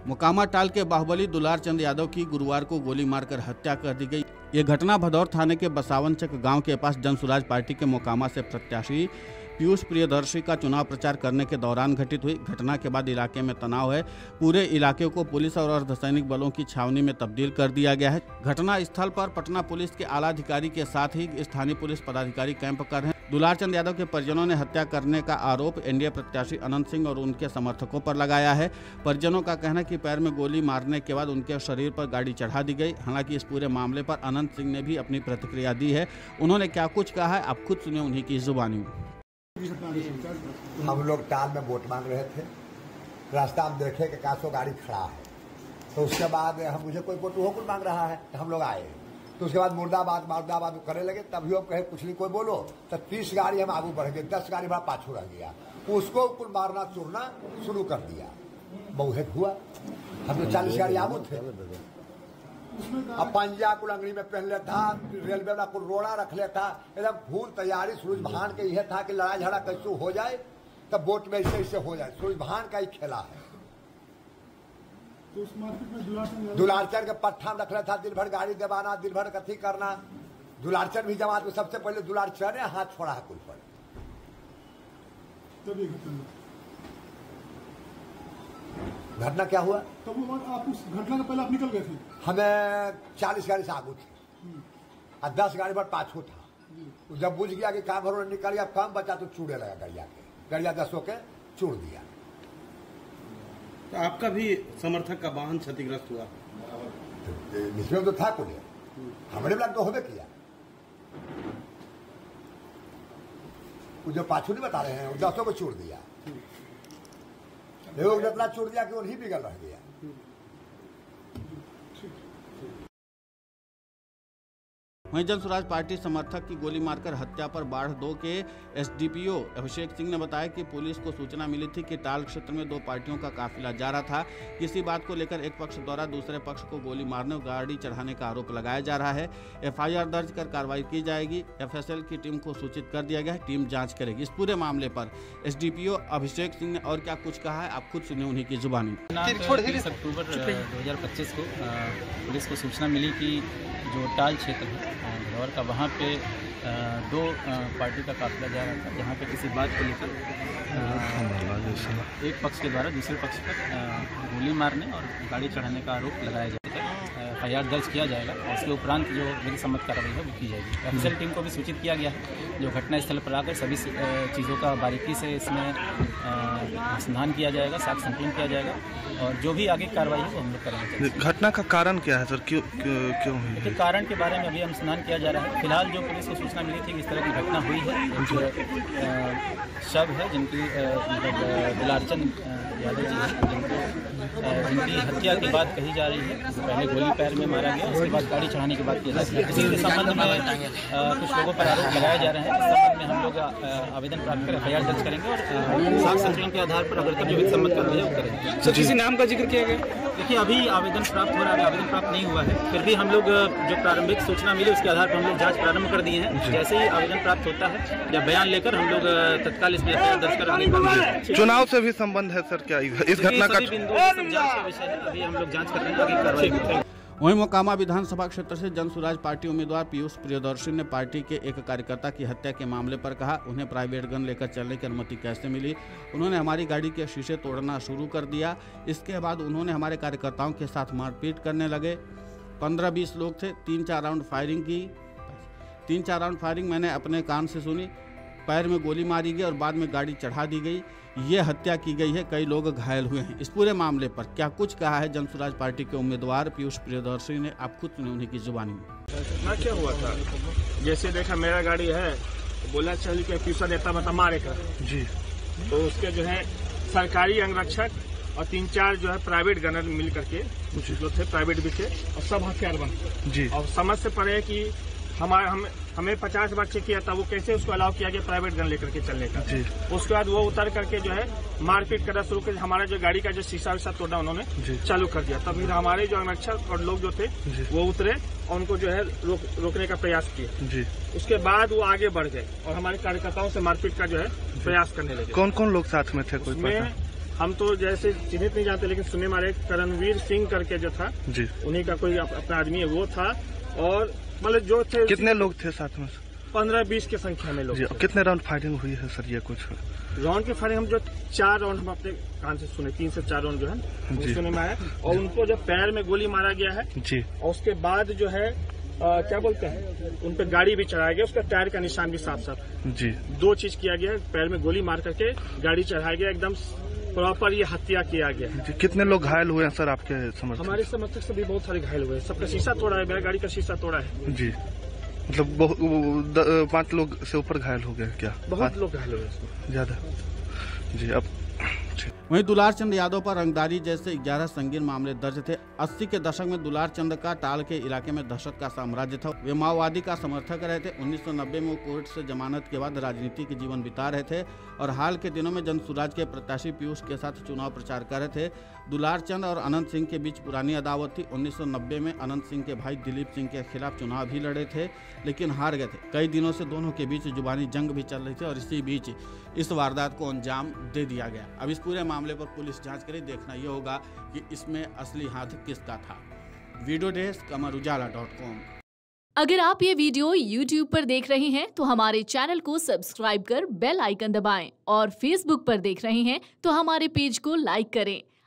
मोकामा टाल के बाहुबली दुलार चंद यादव की गुरुवार को गोली मारकर हत्या कर दी गई। ये घटना भदौर थाने के बसावनचक गांव के पास जनसुराज पार्टी के मोकामा से प्रत्याशी पीयूष प्रियदर्शी का चुनाव प्रचार करने के दौरान घटित हुई। घटना के बाद इलाके में तनाव है। पूरे इलाके को पुलिस और अर्धसैनिक बलों की छावनी में तब्दील कर दिया गया है। घटना स्थल पर पटना पुलिस के आला अधिकारी के साथ ही स्थानीय पुलिस पदाधिकारी कैंप कर रहे हैं। दुलार चंद यादव के परिजनों ने हत्या करने का आरोप एनडीए प्रत्याशी अनंत सिंह और उनके समर्थकों पर लगाया है। परिजनों का कहना है कि पैर में गोली मारने के बाद उनके शरीर पर गाड़ी चढ़ा दी गई। हालांकि इस पूरे मामले पर अनंत सिंह ने भी अपनी प्रतिक्रिया दी है। उन्होंने क्या कुछ कहा है, आप खुद सुने उन्हीं की जुबानी। हम लोग टाल में वोट मांग रहे थे, रास्ता में देखे कि कासो गाड़ी खड़ा है, तो उसके बाद हम मुझे कोई वोट वो मांग रहा है, तो हम लोग आए। तो उसके बाद मुर्दाबाद करने लगे। तभी हम कहे कुछ नहीं कोई बोलो, तो 30 गाड़ी हम आगू बढ़ गए, 10 गाड़ी बड़ा पाछू रह गया। उसको कुल मारना चूरना शुरू कर दिया। बहुहेट हुआ। हम लोग 40 गाड़ी आगू थे। अब पंजा कुल अंगड़ी में पहन ले था, रेलवे वाला कुल रोड़ा रख ले था, एकदम फूल तैयारी। सूरज भान के यह था कि लड़ाई झगड़ा कैसे हो जाए, तब वोट में ऐसे हो जाए। सूरज भान का ही खेला है। तो उस मार्केट में दुलारचंद के पट्टा में रख ले था, दिन भर गाड़ी दबाना, दिन भर कथी करना। दुलारचंद भी जमात में सबसे पहले दुलारचंद ने हाथ छोड़ा है कुल पर। घटना क्या हुआ? तो आप उस घटना के पहले आप निकल गए थे? हमें 40 गाड़ी से आगू थी और 10 गाड़ी पर पाछू था। जब बुझ गया कि काम भर निकल गया, काम बचा तो चूड़े लगा गड़िया के, गड़िया 10 के चूड़ दिया। तो आपका भी समर्थक का वाहन क्षतिग्रस्त हुआ? इसमें तो था कुछ, हमारे ब्लॉक तो होबे किया। जो पाछू नहीं बता रहे हैं, 10 को चूड़ दिया। लोग जितना चूड़ दिया कि उन्हीं बिगल रह गया। वहीं जनसुराज पार्टी समर्थक की गोली मारकर हत्या पर बाढ़ 2 के एसडीपीओ अभिषेक सिंह ने बताया कि पुलिस को सूचना मिली थी कि टाल क्षेत्र में 2 पार्टियों का काफिला जा रहा था। किसी बात को लेकर एक पक्ष द्वारा दूसरे पक्ष को गोली मारने और गाड़ी चढ़ाने का आरोप लगाया जा रहा है। एफआईआर दर्ज कर कार्रवाई की जाएगी। एफएसएल की टीम को सूचित कर दिया गया है, टीम जाँच करेगी। इस पूरे मामले पर एसडीपीओ अभिषेक सिंह ने और क्या कुछ कहा है, आप खुद सुने उन्हीं की जुबानी। 30 अक्टूबर 2025 को पुलिस को सूचना मिली कि जो टाल क्षेत्र है भदौर का, वहाँ पे 2 पार्टी का काफिला जा रहा था, जहाँ पे किसी बात को लेकर एक पक्ष के द्वारा दूसरे पक्ष पर गोली मारने और गाड़ी चढ़ाने का आरोप लगाया जाएगा। एफआईआर दर्ज किया जाएगा और उसके उपरांत जो विधि सम्मत कार्रवाई है वो की जाएगी। एफएसएल टीम को भी सूचित किया गया है, जो घटनास्थल पर आकर सभी चीज़ों का बारीकी से इसमें अनुसंधान किया जाएगा, साक्ष्य संकलन किया जाएगा और जो भी आगे कार्रवाई है वो हम लोग करेंगे। घटना का कारण क्या है सर, क्यों हुई? कारण के बारे में अभी अनुसंधान किया जा रहा है। फिलहाल जो पुलिस को सूचना मिली थी कि इस तरह की घटना हुई है, शव है जिनकी दुलारचंद यादव जी हैं, जिनकी हत्या की बात कही जा रही है। पहले गोली पैर में मारा गया, उसके बाद गाड़ी चढ़ाने की बात की जा रही है। इसी संबंध में कुछ लोगों पर आरोप लगाया जा रहा है। इस संबंध में हम लोग आवेदन प्राप्त कर एफआईआर दर्ज करेंगे और साक्ष्य संकलन के आधार पर अगर जो विधि सम्मत कार्रवाई है वो करेंगे। सर किसी नाम का जिक्र किया गया? देखिए अभी आवेदन प्राप्त हो रहा है, आवेदन प्राप्त नहीं हुआ है। फिर भी हम लोग जो प्रारंभिक सूचना मिली उसके आधार पर हम लोग जांच प्रारंभ कर दिए हैं। जैसे ही आवेदन प्राप्त होता है या बयान लेकर हम लोग तत्काल इसमें एफआईआर दर्ज कर आगे। चुनाव से भी संबंध है सर क्या इस घटना का? जांच का विषय है, अभी हम लोग जांच कर रहे हैं, आगे कार्रवाई करेंगे। वहीं मोकामा विधानसभा क्षेत्र से जनसुराज पार्टी उम्मीदवार पीयूष प्रियदर्शी ने पार्टी के एक कार्यकर्ता की हत्या के मामले पर कहा, उन्हें प्राइवेट गन लेकर चलने की अनुमति कैसे मिली। उन्होंने हमारी गाड़ी के शीशे तोड़ना शुरू कर दिया। इसके बाद उन्होंने हमारे कार्यकर्ताओं के साथ मारपीट करने लगे। 15-20 लोग थे। 3-4 राउंड फायरिंग मैंने अपने कान से सुनी। पैर में गोली मारी गई और बाद में गाड़ी चढ़ा दी गई। ये हत्या की गई है, कई लोग घायल हुए हैं। इस पूरे मामले पर क्या कुछ कहा है जनसुराज पार्टी के उम्मीदवार पीयूष प्रियदर्शी ने, आप खुद सुने उन्हीं की जुबानी में। क्या हुआ था, जैसे देखा मेरा गाड़ी है, बोला चल के पीछा देता मतलब मारे कर जी। तो उसके जो है सरकारी अंगरक्षक और 3-4 जो है प्राइवेट गनर मिल करके जो थे, प्राइवेट भी थे और सब हथियार बंद जी। और समझ से पड़े कि हमें 50 बार चेक किया था, वो कैसे उसको अलाउ किया गया प्राइवेट गन लेकर के चलने का। उसके बाद वो उतर करके जो है मारपीट करना शुरू कर, हमारा जो गाड़ी का जो शीशा विशा तोड़ना उन्होंने चालू कर दिया। तब फिर हमारे जो अंगरक्षक और लोग जो थे वो उतरे और उनको जो है रोकने का प्रयास किए। उसके बाद वो आगे बढ़ गए और हमारे कार्यकर्ताओं से मारपीट का जो है प्रयास करने लगे। कौन कौन लोग साथ में थे? कोई हम तो जैसे चिन्हित नहीं जानते, लेकिन सुनने मारे करणवीर सिंह करके जो था जी, उन्हीं का कोई अपना आदमी है वो था। और मतलब जो थे, कितने लोग थे साथ में? 15-20 की संख्या में लोग जी। थे। कितने राउंड फायरिंग हुई है सर, ये कुछ? राउंड की फायरिंग हम जो 4 राउंड हम अपने कान से सुने, 3 से 4 राउंड जो है वो सुने में आया। और उनको जब पैर में गोली मारा गया है जी, और उसके बाद जो है क्या बोलते हैं, उन पे गाड़ी भी चढ़ाया गया, उसका टायर का निशान भी साफ साफ जी। 2 चीज किया गया है, पैर में गोली मार करके गाड़ी चढ़ाया गया, एकदम प्रॉपर ये हत्या किया गया है। कितने लोग घायल हुए हैं सर आपके समर्थक? हमारे समर्थक से भी बहुत सारे घायल हुए हैं, सबका शीशा तोड़ा है, मेरा गाड़ी का शीशा तोड़ा है जी। मतलब 5 लोग से ऊपर घायल हो गए क्या? बहुत लोग घायल हुए हैं, ज्यादा जी। अब वहीं दुलार चंद यादव पर रंगदारी जैसे 11 संगीन मामले दर्ज थे। 80 के दशक में दुलार चंद का टाल के इलाके में दहशत का साम्राज्य था। वे माओवादी का समर्थक रहे थे। 1990 में वो कोर्ट से जमानत के बाद राजनीति के जीवन बिता रहे थे और हाल के दिनों में जनसुराज के प्रत्याशी पीयूष के साथ चुनाव प्रचार कर रहे थे। दुलार चंद और अनंत सिंह के बीच पुरानी अदावत थी। 1990 में अनंत सिंह के भाई दिलीप सिंह के खिलाफ चुनाव भी लड़े थे, लेकिन हार गए थे। कई दिनों से दोनों के बीच जुबानी जंग भी चल रही थी और इसी बीच इस वारदात को अंजाम दे दिया गया। अब इस पूरे मामले पर पुलिस जांच करे। देखना यह होगा कि इसमें असली हाथ किसका था। वीडियो डेस्क अमरउजाला.com। अगर आप ये वीडियो YouTube पर देख रहे हैं तो हमारे चैनल को सब्सक्राइब कर बेल आइकन दबाएं और Facebook पर देख रहे हैं तो हमारे पेज को लाइक करें।